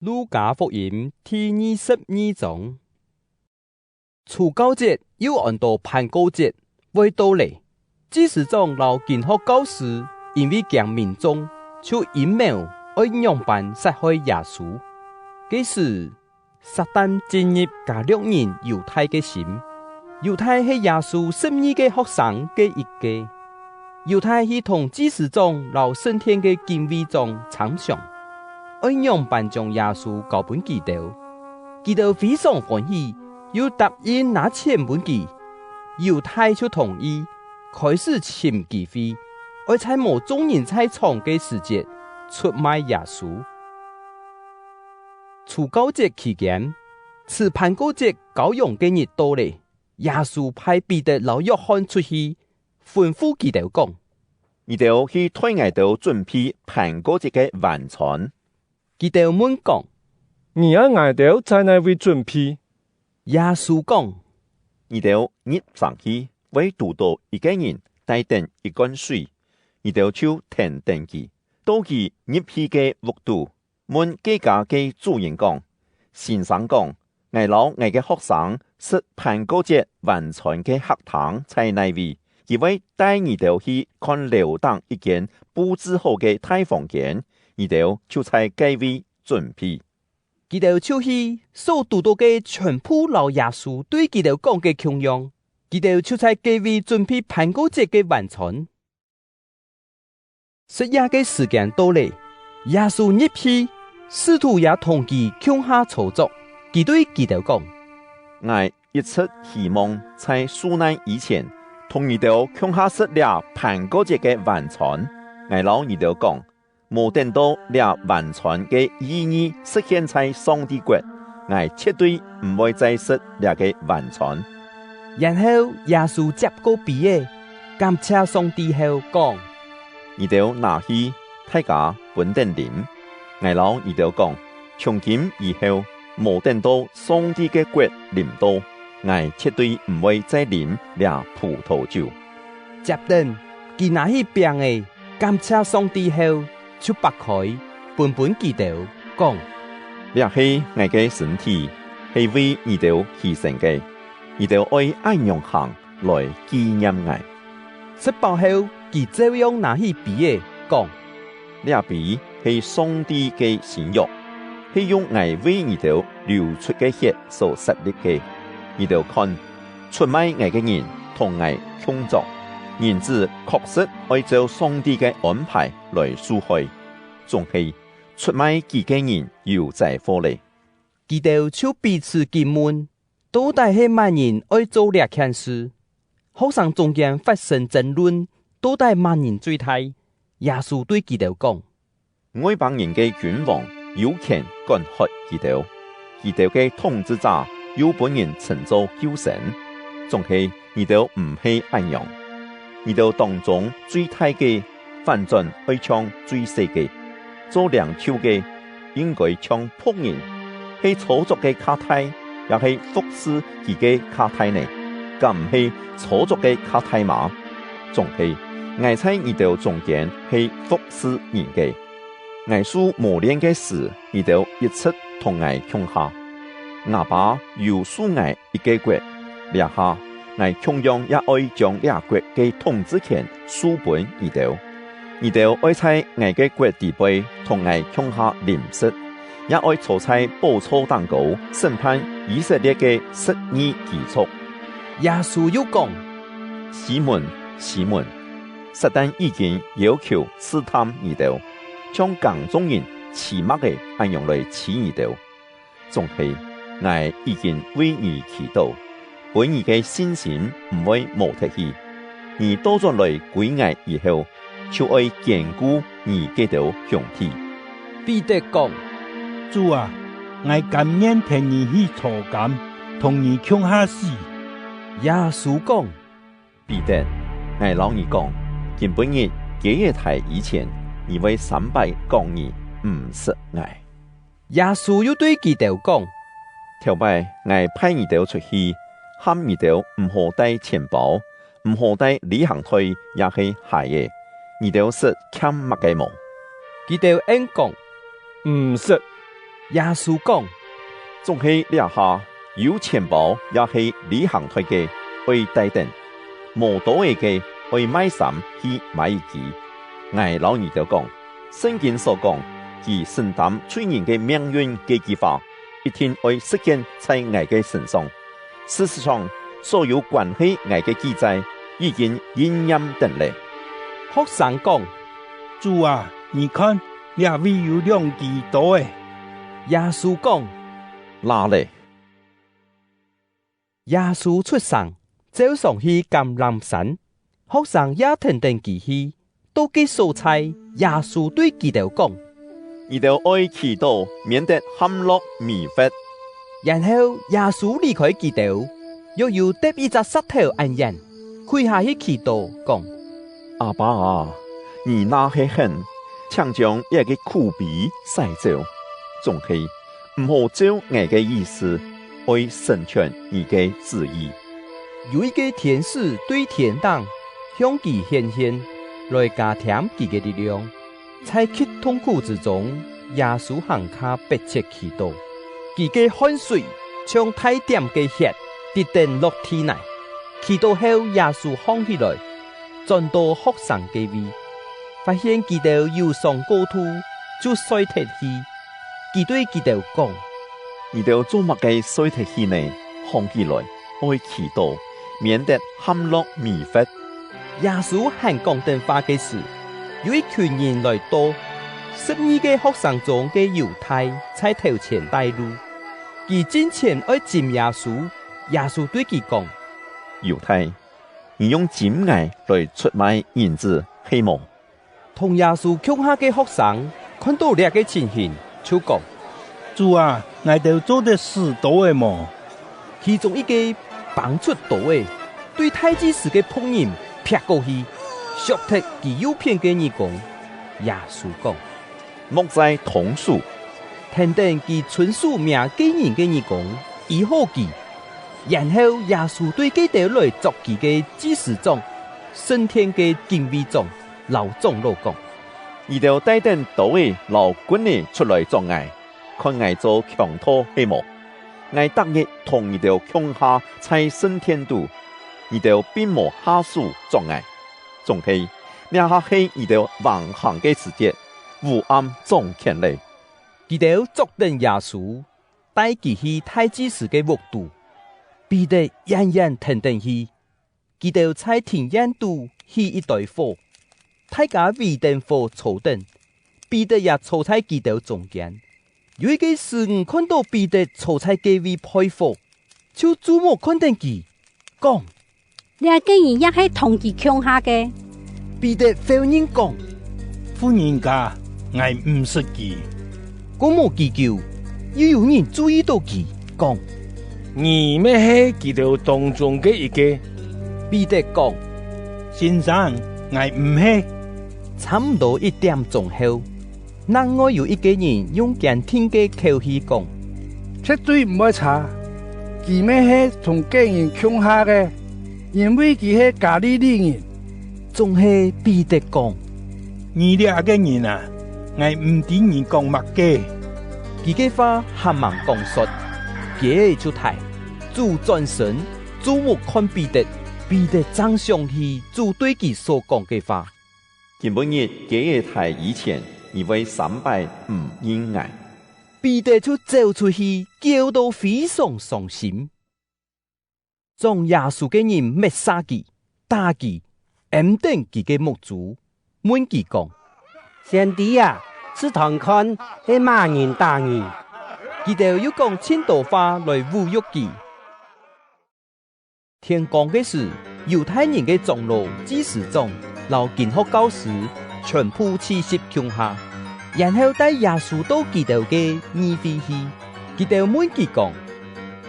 路加福音第22章。初九节又按到攀高节未到嚟，祭司长老监学教师因为惊民众，就阴谋爱样办杀害耶稣。嗰時，撒旦進入加略人猶太嘅心。猶太係耶穌12個學生嘅一個。猶太係同祭司長老聖天嘅敬畏長參詳，愛樣辦將耶穌交本基督。基督非常歡喜，又答應拿錢本佢。猶太就同意，開始簽機會，愛在冇眾人在場嘅時節出賣耶穌。初九節期間，此攀高節羔羊嘅日到嚟，耶穌派彼得老約翰出去，吩咐佢哋講：你哋去推我哋準備攀高節嘅晚餐。佢哋問講：你喺我哋在哪位準備？耶穌講：你哋入上去，為渡到一個人帶定一罐水，你哋就停定佢，到佢入去嘅屋度。問幾家嘅主人講，先生講，我老我嘅學生食攀高節晚餐嘅客堂在哪位？佢會帶你哋去看樓當一間佈置好嘅大房間，你哋就在該位準備。佢哋就去所讀到嘅全部老耶穌對佢哋講嘅強樣，佢哋就在該位準備攀高節嘅晚餐。食夜嘅時間到嚟，耶穌入去。使徒也同佢向下操作，佢對佢哋講：我一直希望在受難以前，同你哋向下食了攀高節嘅晚餐。我老你哋講，冇等到了晚餐嘅意義實現在上帝國，我絕對唔會再食了嘅晚餐。然後耶穌接過餅，感謝上帝後講：你哋拿去大家本定飲。我老你哋講，從今以後，無等到上帝嘅國臨到，我絕對唔會再飲了葡萄酒。接等，佢拿起餅嘅，感謝上帝後，就擘開，本基督講：這係我嘅身體，係為你哋犧牲嘅，你哋愛按樣行來紀念我。食飽後，佢照樣拿起餅講：這餅係上帝嘅新約，係用我為你哋流出嘅血所設立嘅。你哋看，出賣我嘅人同我相撞，人子確實按照上帝嘅安排來受害，仲係出賣佢嘅人又在火裏。佢哋就彼此檢問，到底係乜人愛做呢件事？學生中間發生爭論，到底乜人最大？耶穌對佢哋講：外邦人嘅君王有權干涉佢哋嘅統治者有本人稱作救神，仲係佢哋唔係按樣。佢哋當中最大嘅，反轉去唱最細嘅，做兩手嘅應該唱僕人，係操作嘅卡太，也係服侍佢嘅卡太呢，咁唔係操作嘅卡太嘛？仲係我在佢哋中間係服侍人嘅。我所磨練嘅事，你哋一直同我共下。我把要輸我一個國，掠下我同樣也愛將掠國嘅統治權輸本你哋。你哋愛在我嘅國地位同我共下臨食，也愛坐在報錯蛋糕審判以色列嘅實義基礎。耶穌又講：西門，西門，撒旦已經要求試探你哋。將更眾人起碼嘅按樣來似你哋，仲係我已經為你祈禱，本你嘅信心唔會冇脱去。你多咗來歸我以後，就愛堅固你嘅條兄弟。彼得講：主啊，我甘願聽你去坐監，同你共下死。耶穌講：彼得，我老你講，根本日幾日台以前。你為300講義唔識我。耶穌又對佢哋講：頭擺我派你哋出去，喊你哋唔好帶錢包，唔好帶旅行袋，也係鞋嘅。你哋識欠乜嘅冇？佢哋應講：唔識。耶穌講：總係掠下有錢包也係旅行團嘅會帶定，無多嘅會買衫去買一件。我老二就講，聖經所講，其承擔罪人嘅命運嘅計劃，一定會實現在我嘅身上。事實上，所有關係我嘅記載已經應驗定了。學生講：主啊，你看，這位有2件多誒。耶穌講：哪裡？耶穌出城，走上去橄欖山，學生也停定記去，到佢所在。耶穌對佢哋講：你哋愛祈禱，免得陷落迷惑。然後耶穌離開佢哋，又要搭一隻石頭安營，跪下去祈禱，講：阿爸啊，你那係恨，請將一個苦逼洗走，總係唔好照我嘅意思，去成全你嘅旨意。有一個天使對天堂向佢顯現，來加添佢嘅力量。在極痛苦之中，耶穌行下迫切祈禱，佢嘅汗水像太點嘅血滴定落地內。祈禱後，耶穌放起來，轉到學生嘅位，發現佢哋憂傷過度，就衰退去。佢對佢哋講：你哋做乜嘅衰退去呢？放起來，愛祈禱，免得陷落迷惑。耶穌喊講電話嘅時，有一群人來到，12個學生中嘅猶太在頭前帶路，佢進前愛見耶穌。耶穌對佢講：猶太，你用金銀來出賣銀子，係冇？同耶穌腳下嘅學生看到這個情形，就講：主啊，我哋做得事多誒麼？其中一個幫出刀誒，對太子司嘅僕人劈過去，削脱佢右邊嘅耳光。耶穌講：莫再同數，聽等佢親屬命嘅人嘅耳光，醫好佢。然後耶穌對佢哋來作佢嘅祭司長、升天嘅警衛長、老長老講：你哋帶定刀嘅老軍人出來作嗌，看嗌做強盜係冇？我特意同你哋強下在升天度，你哋並冇下數作嗌，總係呢下係你哋橫行嘅時節，烏暗總權利。佢哋捉定耶穌，帶佢去太子司嘅屋度。彼得遠遠停定去，佢哋在田野度起一堆火，大家圍定火坐定，彼得也坐在佢哋中間。有一個侍女看到彼得坐在嗰位派火，就注目看定佢，講：呢個人也係同佢強下嘅。彼得否認講：夫人家，我唔識佢。過冇幾久，又有人注意到佢，講：你咩係佢哋當中嘅一個？彼得講：先生，我唔係。差唔多1點鐘後，另外有一個人用監聽嘅口氣講：絕對唔會查，佢咩係從家人搶下嘅，因為佢係加利利人。仲係彼得講：你哋個人啊，我唔知你講乜嘅。佢嘅話含忙講述，佢就睇主轉身注目看彼得，彼得正想起主對佢所講嘅話。今本日幾個台以前，以為300唔應愛，彼得就走出去，叫到非常傷心，將耶穌嘅人滅殺佢，打佢，揞定佢嘅目珠，問佢講：先帝啊，此堂看係乜人打你？佢哋又講千多話來侮辱佢。天光嘅時，猶太人嘅長老、祭司長、老經學教師全部齊集腳下，然後帶耶穌到佢哋嘅議會去。佢哋問佢講：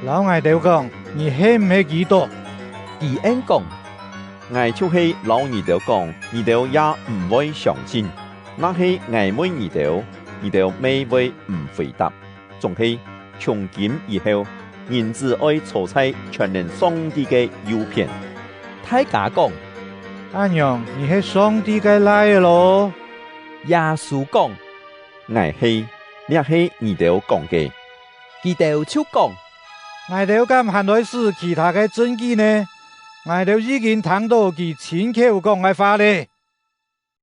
老外哋講，你係唔係基督？佢應講：我就係老二哋講，你哋也唔會相信。那係我問你哋未會唔回答。仲係從今以後，人子愛坐在全能上帝嘅右邊。大家講：阿娘，你係上帝嘅來咯。耶穌講：我係，也是你哋讲嘅。佢哋就讲，我哋敢还来试其他嘅证据呢？我哋已经听到佢亲口讲嘅话咧。